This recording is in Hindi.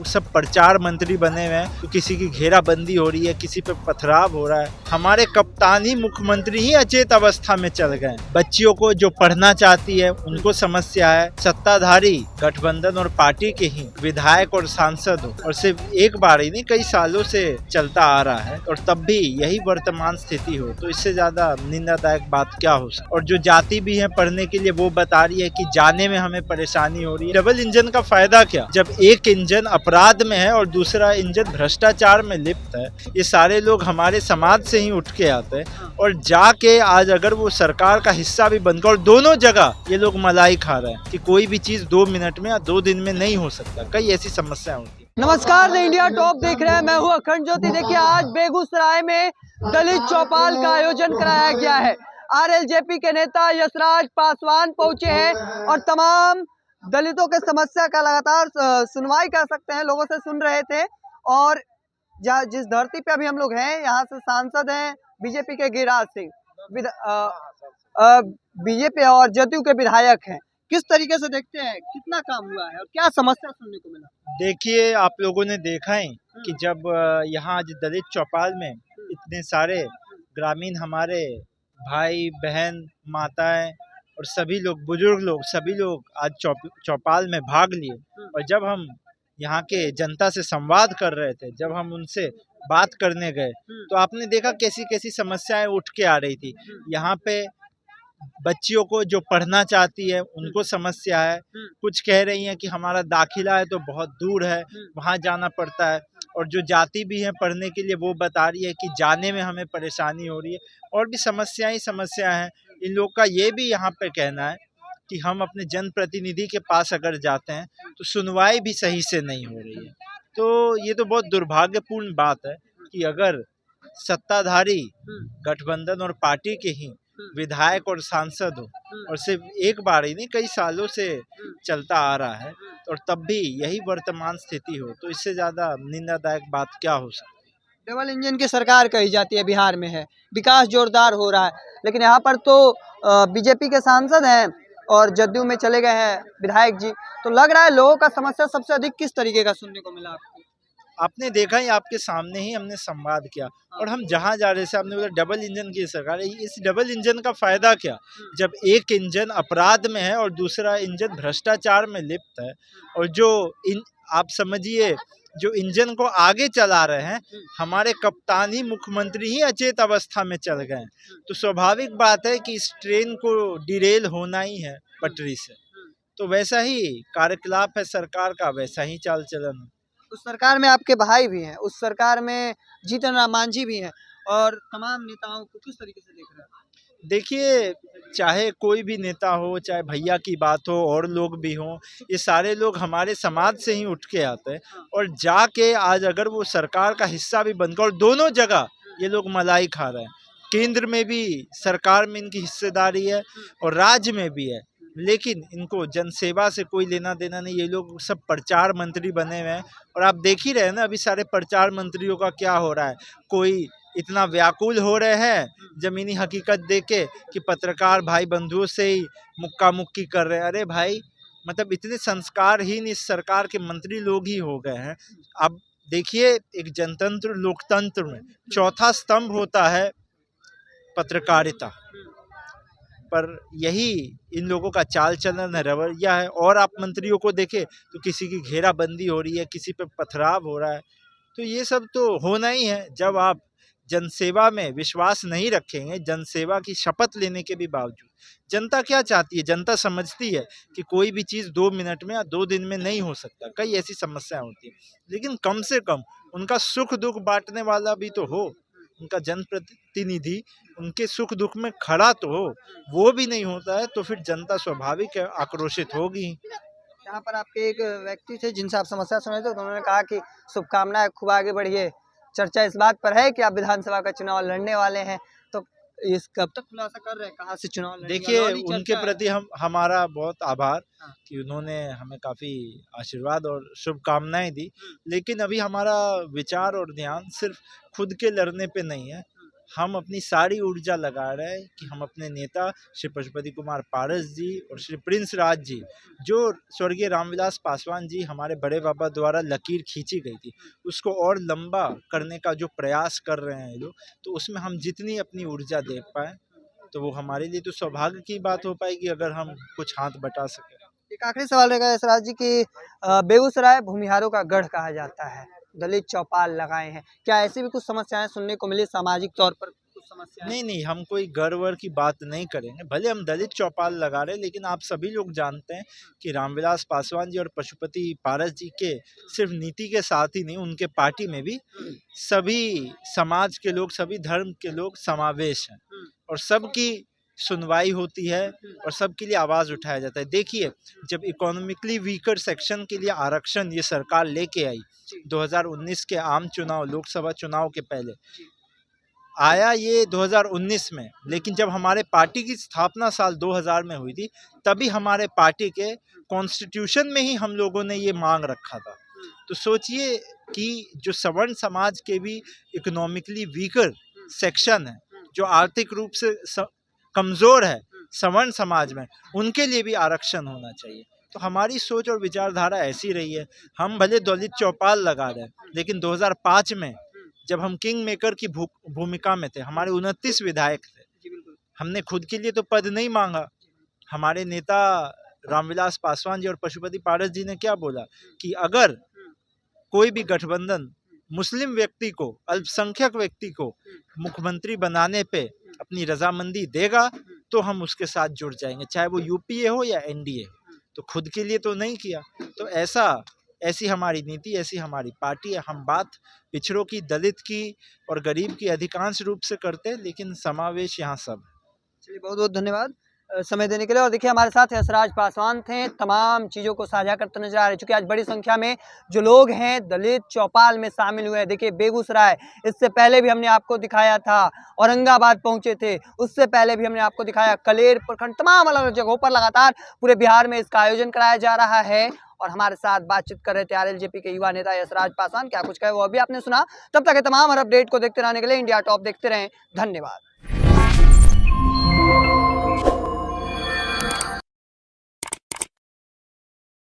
लोग सब प्रचार मंत्री बने हुए हैं, तो किसी की घेराबंदी हो रही है, किसी पे पथराव हो रहा है। हमारे कप्तान ही मुख्यमंत्री ही अचेत अवस्था में चल गए। बच्चियों को जो पढ़ना चाहती है उनको समस्या है। सत्ताधारी गठबंधन और पार्टी के ही विधायक और सांसद हो, और सिर्फ एक बार ही नहीं कई सालों से चलता आ रहा है, और तब भी यही वर्तमान स्थिति हो, तो इससे ज्यादा निंदादायक बात क्या हो सकती। और जो जाति भी है पढ़ने के लिए, वो बता रही है कि जाने में हमें परेशानी हो रही है। डबल इंजन का फायदा क्या, जब एक इंजन अपराध में है और दूसरा इंजन भ्रष्टाचार में लिप्त है। ये सारे लोग हमारे समाज से ही उठ के आते हैं, और जाके आज अगर वो सरकार का हिस्सा भी बनकर, और दोनों जगह ये लोग मलाई खा रहे हैं कि कोई भी चीज 2 मिनट में या 2 दिन में नहीं हो सकता। कई ऐसी समस्या होती है। नमस्कार, इंडिया टॉप देख रहे हैं, मैं हूं अखंड ज्योति। देखिए, आज बेगूसराय में दलित चौपाल का आयोजन कराया गया है। आरएलजेपी के नेता यशराज पासवान पहुंचे हैं और तमाम दलितों के समस्या का लगातार सुनवाई कर सकते हैं, लोगों से सुन रहे थे। और जिस धरती पे अभी हम लोग हैं, यहाँ से सांसद हैं बीजेपी के गिरिराज सिंह, बीजेपी और जदयू के विधायक हैं। किस तरीके से देखते हैं, कितना काम हुआ है और क्या समस्या सुनने को मिला? देखिए, आप लोगों ने देखा है कि जब यहाँ आज दलित चौपाल में इतने सारे ग्रामीण हमारे भाई बहन माताएं और सभी लोग, बुजुर्ग लोग, सभी लोग आज चौपाल में भाग लिए, और जब हम यहाँ के जनता से संवाद कर रहे थे, जब हम उनसे बात करने गए, तो आपने देखा कैसी कैसी समस्याएं उठ के आ रही थी। यहाँ पे बच्चियों को जो पढ़ना चाहती है उनको समस्या है। कुछ कह रही हैं कि हमारा दाखिला है तो बहुत दूर है, वहाँ जाना पड़ता है। और जो जाति भी है पढ़ने के लिए, वो बता रही है कि जाने में हमें परेशानी हो रही है। और भी समस्या ही समस्या है। इन लोग का ये भी यहाँ पे कहना है कि हम अपने जनप्रतिनिधि के पास अगर जाते हैं तो सुनवाई भी सही से नहीं हो रही है। तो ये तो बहुत दुर्भाग्यपूर्ण बात है कि अगर सत्ताधारी गठबंधन और पार्टी के ही विधायक और सांसद हो, और सिर्फ एक बार ही नहीं कई सालों से चलता आ रहा है, और तब भी यही वर्तमान स्थिति हो, तो इससे ज्यादा निंदादायक बात क्या हो सकती है। डबल इंजन की सरकार कही जाती है, बिहार में है, विकास जोरदार हो रहा है, लेकिन यहाँ पर तो बीजेपी के सांसद हैं और जदयू में चले गए हैं विधायक जी। तो लग रहा है लोगों का समस्या सबसे अधिक किस तरीके का सुनने को मिला आपको? आपने देखा ही, आपके सामने ही हमने संवाद किया, और हम जहाँ जा रहे थे आपने बोला डबल इंजन की सरकार है। इस डबल इंजन का फायदा क्या, जब एक इंजन अपराध में है और दूसरा इंजन भ्रष्टाचार में लिप्त है। और जो आप समझिए, जो इंजन को आगे चला रहे हैं, हमारे कप्तान ही मुख्यमंत्री ही अचेत अवस्था में चल गए। तो स्वाभाविक बात है कि इस ट्रेन को डिरेल होना ही है पटरी से। तो वैसा ही कार्यकलाप है सरकार का, वैसा ही चाल चलन है। उस सरकार में आपके भाई भी हैं, उस सरकार में जीतन राम मांझी भी हैं, और तमाम नेताओं को किस तरीके से देख रहे हैं? देखिए, चाहे कोई भी नेता हो, चाहे भैया की बात हो और लोग भी हों, ये सारे लोग हमारे समाज से ही उठ के आते हैं, और जाके आज अगर वो सरकार का हिस्सा भी बनकर, और दोनों जगह ये लोग मलाई खा रहे हैं। केंद्र में भी सरकार में इनकी हिस्सेदारी है और राज्य में भी है, लेकिन इनको जनसेवा से कोई लेना देना नहीं। ये लोग सब प्रचार मंत्री बने हुए हैं, और आप देख ही रहे हैं ना अभी सारे प्रचार मंत्रियों का क्या हो रहा है। कोई इतना व्याकुल हो रहे हैं जमीनी हकीकत देके कि पत्रकार भाई बंधुओं से ही मुक्का मुक्की कर रहे हैं। अरे भाई, मतलब इतने संस्कारहीन इस सरकार के मंत्री लोग ही हो गए हैं। अब देखिए, एक जनतंत्र लोकतंत्र में चौथा स्तंभ होता है पत्रकारिता, पर यही इन लोगों का चाल चलन है, रवैया है। और आप मंत्रियों को देखें तो किसी की घेराबंदी हो रही है, किसी पे पथराव हो रहा है। तो ये सब तो होना ही है। जब आप जनसेवा में विश्वास नहीं रखेंगे, जनसेवा की शपथ लेने के भी बावजूद, जनता क्या चाहती है, जनता समझती है कि कोई भी चीज़ 2 मिनट में या 2 दिन में नहीं हो सकता। कई ऐसी समस्याएं होती है, लेकिन कम से कम उनका सुख दुख बांटने वाला भी तो हो, उनका जनप्रतिनिधि उनके सुख दुख में खड़ा तो हो। वो भी नहीं होता है तो फिर जनता स्वाभाविक है आक्रोशित होगी। यहाँ पर आपके एक व्यक्ति थे जिनसे आप समस्या सुने थे, तो उन्होंने कहा कि शुभकामनाएं, खूब आगे बढ़िए। चर्चा इस बात पर है कि आप विधानसभा का चुनाव लड़ने वाले हैं, तो इस कब तक खुलासा कर रहे हैं, कहाँ से चुनाव लड़ेंगे? देखिए, उनके प्रति हमारा बहुत आभार हाँ। कि उन्होंने हमें काफ़ी आशीर्वाद और शुभकामनाएं दी, लेकिन अभी हमारा विचार और ध्यान सिर्फ खुद के लड़ने पे नहीं है। हम अपनी सारी ऊर्जा लगा रहे हैं कि हम अपने नेता श्री पशुपति कुमार पारस जी और श्री प्रिंस राज जी, जो स्वर्गीय रामविलास पासवान जी हमारे बड़े बाबा द्वारा लकीर खींची गई थी, उसको और लंबा करने का जो प्रयास कर रहे हैं लोग, तो उसमें हम जितनी अपनी ऊर्जा दे पाए तो वो हमारे लिए तो सौभाग्य की बात हो पाएगी अगर हम कुछ हाथ बटा सकें। एक आखिरी सवाल रहेगा यशराज जी की, बेगूसराय भूमिहारों का गढ़ कहा जाता है, दलित चौपाल लगाए हैं, क्या ऐसी भी कुछ समस्याएं सुनने को मिली सामाजिक तौर पर कुछ समस्याएं? नहीं, हम कोई गर्व की बात नहीं करेंगे, भले हम दलित चौपाल लगा रहे हैं, लेकिन आप सभी लोग जानते हैं कि रामविलास पासवान जी और पशुपति पारस जी के सिर्फ नीति के साथ ही नहीं, उनके पार्टी में भी सभी समाज के लोग, सभी धर्म के लोग समावेश हैं और सबकी सुनवाई होती है और सबके लिए आवाज़ उठाया जाता है। देखिए, जब इकोनॉमिकली वीकर सेक्शन के लिए आरक्षण ये सरकार लेके आई 2019 के आम चुनाव, लोकसभा चुनाव के पहले आया ये 2019 में, लेकिन जब हमारे पार्टी की स्थापना साल 2000 में हुई थी, तभी हमारे पार्टी के कॉन्स्टिट्यूशन में ही हम लोगों ने ये मांग रखा था। तो सोचिए कि जो सवर्ण समाज के भी इकोनॉमिकली वीकर सेक्शन है, जो आर्थिक रूप से कमज़ोर है सवर्ण समाज में, उनके लिए भी आरक्षण होना चाहिए। तो हमारी सोच और विचारधारा ऐसी रही है। हम भले दलित चौपाल लगा रहे हैं, लेकिन 2005 में जब हम किंग मेकर की भूमिका में थे, हमारे 29 विधायक थे, हमने खुद के लिए तो पद नहीं मांगा। हमारे नेता रामविलास पासवान जी और पशुपति पारस जी ने क्या बोला कि अगर कोई भी गठबंधन मुस्लिम व्यक्ति को, अल्पसंख्यक व्यक्ति को मुख्यमंत्री बनाने पे अपनी रजामंदी देगा तो हम उसके साथ जुड़ जाएंगे, चाहे वो यूपीए हो या एनडीए। तो खुद के लिए तो नहीं किया। तो ऐसी हमारी नीति, ऐसी हमारी पार्टी है। हम बात पिछड़ों की, दलित की और गरीब की अधिकांश रूप से करते हैं, लेकिन समावेश यहाँ सब है। चलिए, बहुत बहुत धन्यवाद समय देने के लिए। और देखिए, हमारे साथ यशराज पासवान थे, तमाम चीज़ों को साझा करते नजर आ रहे हैं। चूँकि आज बड़ी संख्या में जो लोग हैं दलित चौपाल में शामिल हुए हैं। देखिए, बेगूसराय, इससे पहले भी हमने आपको दिखाया था, औरंगाबाद पहुंचे थे, उससे पहले भी हमने आपको दिखाया, कलेर प्रखंड, तमाम अलग अलग जगहों पर लगातार पूरे बिहार में इसका आयोजन कराया जा रहा है। और हमारे साथ बातचीत कर रहे थे आरएलजेपी के युवा नेता यशराज पासवान। क्या कुछ कहे वो अभी आपने सुना। तब तक तमाम हर अपडेट को देखते रहने के लिए इंडिया टॉप देखते रहें। धन्यवाद।